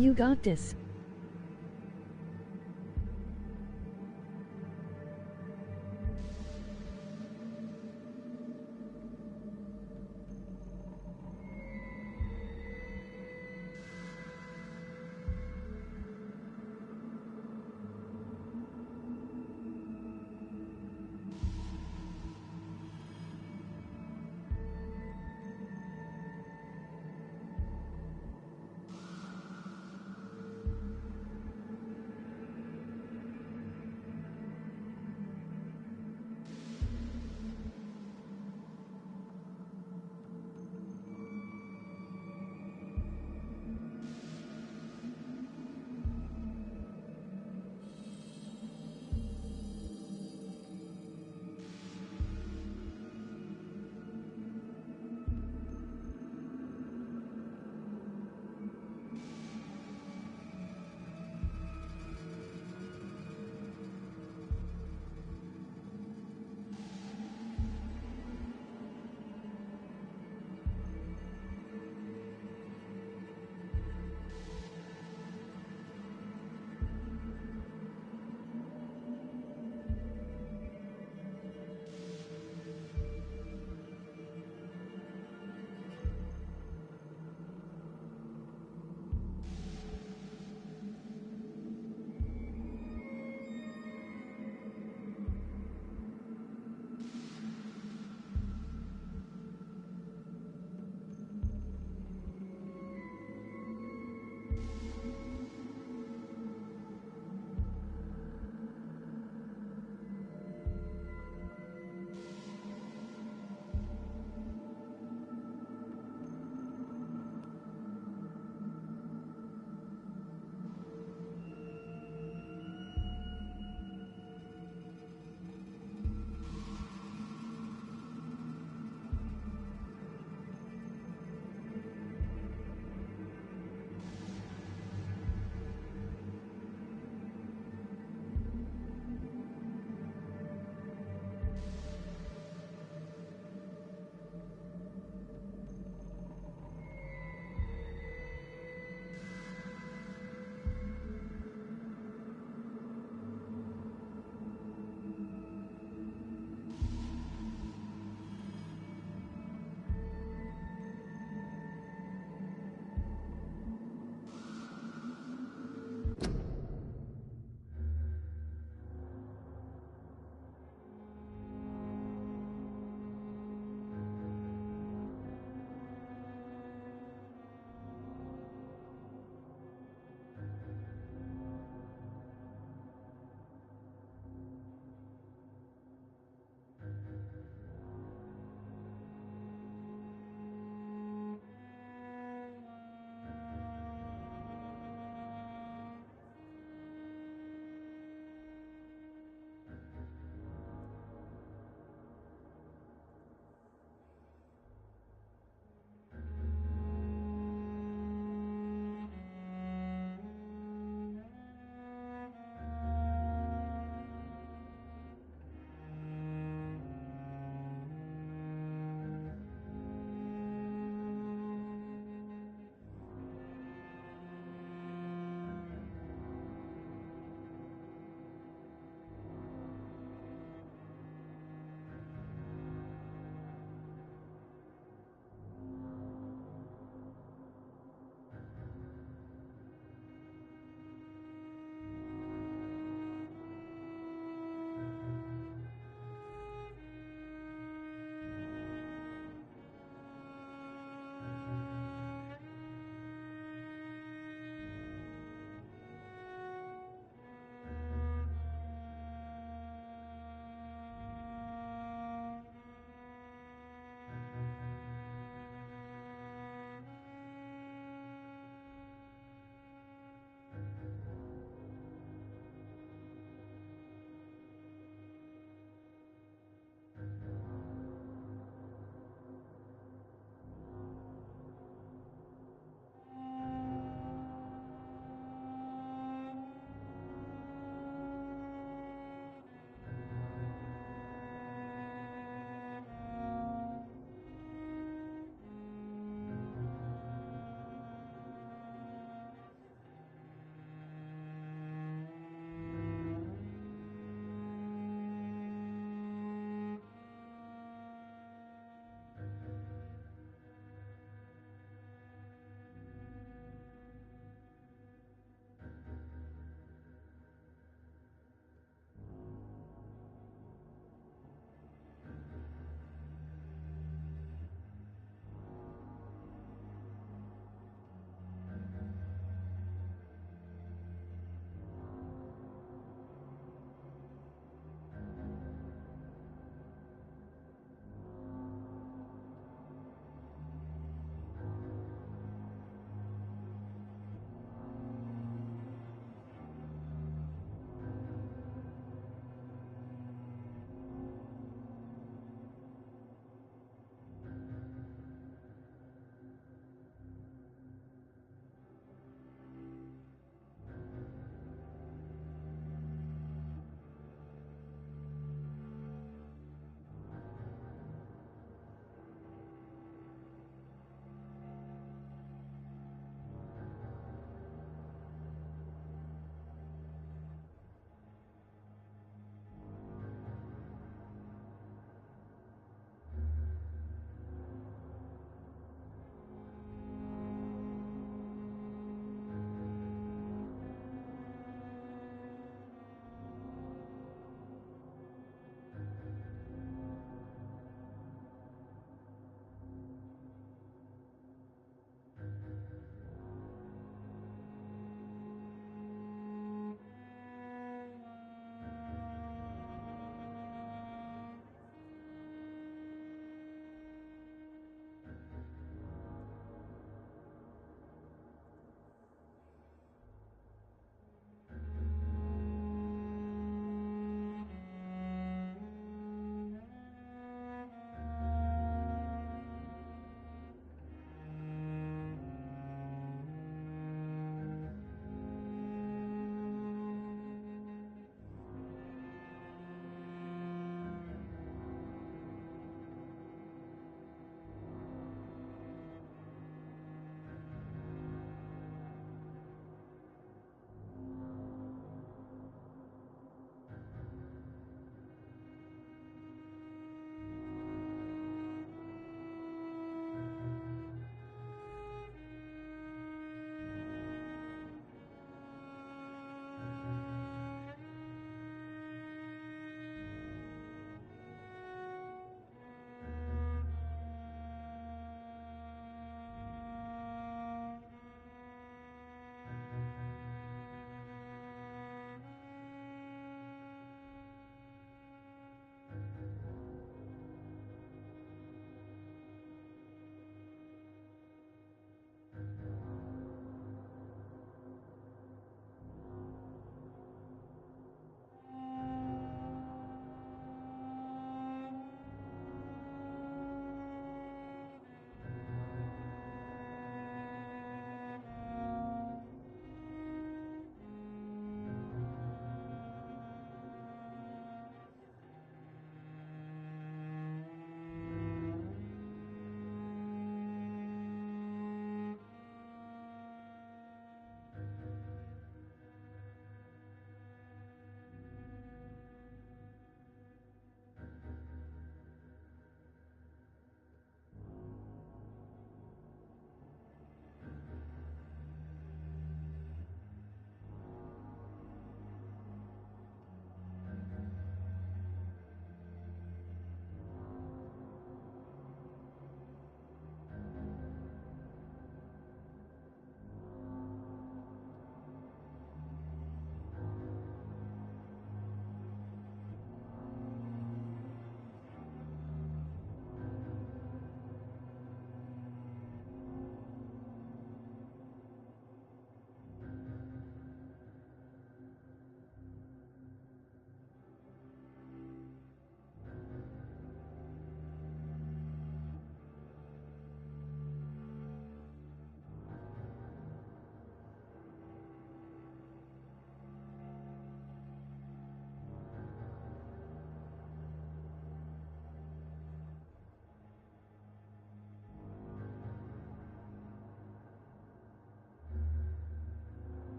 You got this.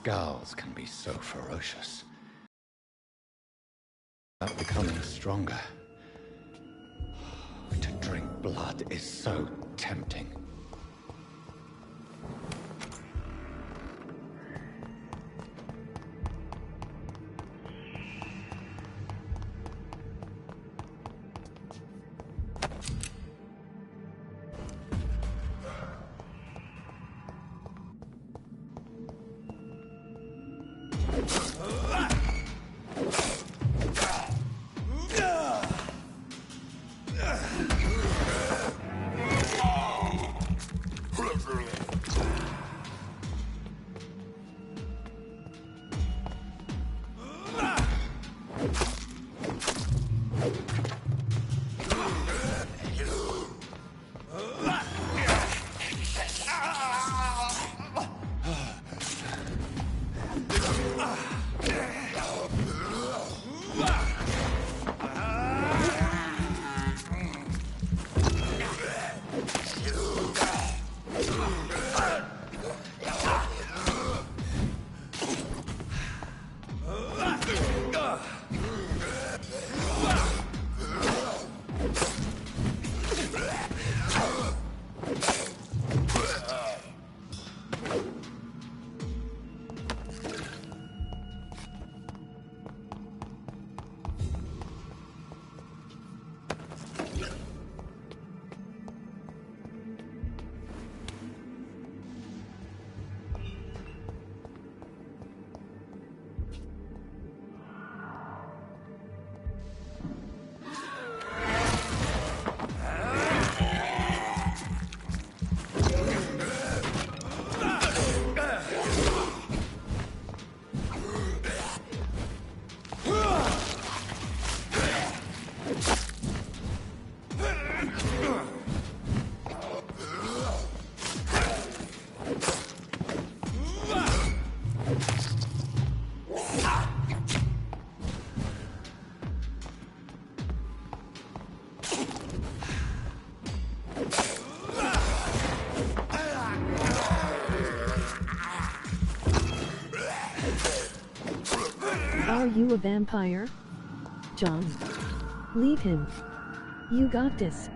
Scowls can be so ferocious. Without becoming stronger. To drink blood is so tempting. Are you a vampire? John. Leave him. You got this.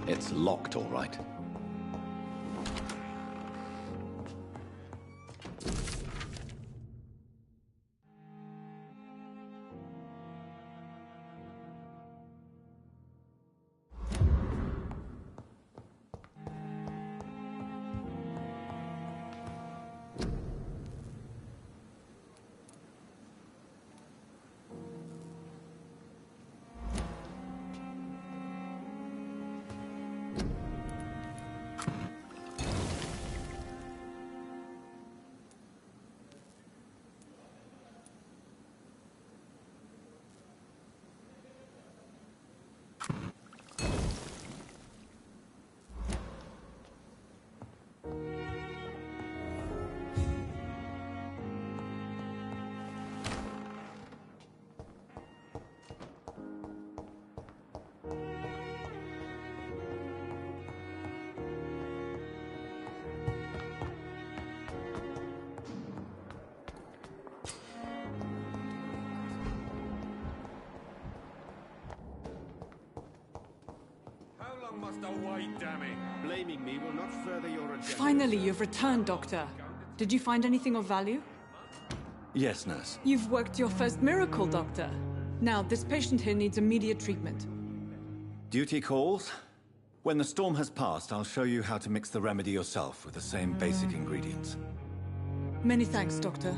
It's locked, all right. Must I wait, damn it? Blaming me will not further your agenda. Finally, you've returned, Doctor. Did you find anything of value? Yes, nurse. You've worked your first miracle, Doctor. Now, this patient here needs immediate treatment. Duty calls. When the storm has passed, I'll show you how to mix the remedy yourself with the same basic ingredients. Many thanks, Doctor.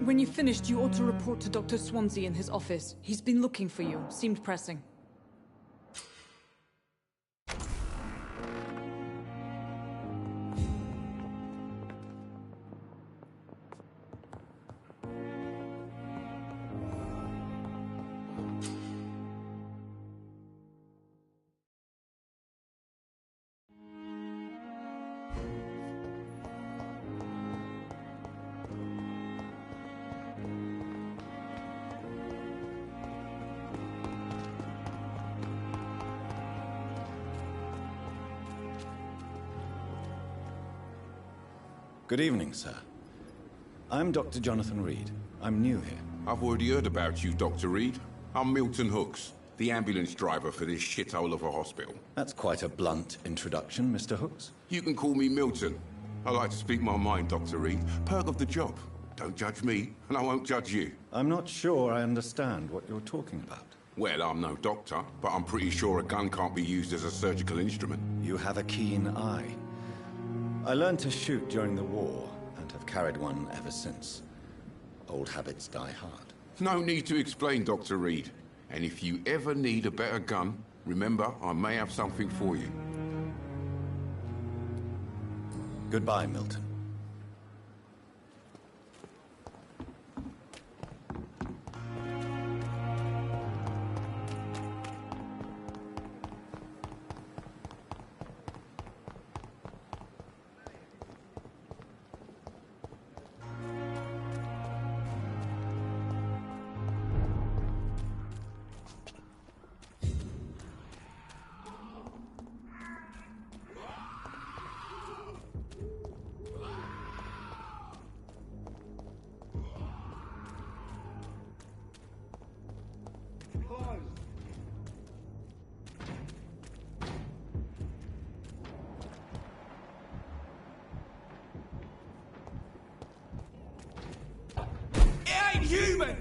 When you've finished, you ought to report to Dr. Swansea in his office. He's been looking for you. Seemed pressing. Good evening, sir. I'm Dr. Jonathan Reed. I'm new here. I've already heard about you, Dr. Reed. I'm Milton Hooks, the ambulance driver for this shithole of a hospital. That's quite a blunt introduction, Mr. Hooks. You can call me Milton. I like to speak my mind, Dr. Reed. Perk of the job. Don't judge me, and I won't judge you. I'm not sure I understand what you're talking about. Well, I'm no doctor, but I'm pretty sure a gun can't be used as a surgical instrument. You have a keen eye. I learned to shoot during the war, and have carried one ever since. Old habits die hard. No need to explain, Dr. Reed. And if you ever need a better gun, remember, I may have something for you. Goodbye, Milton. Human!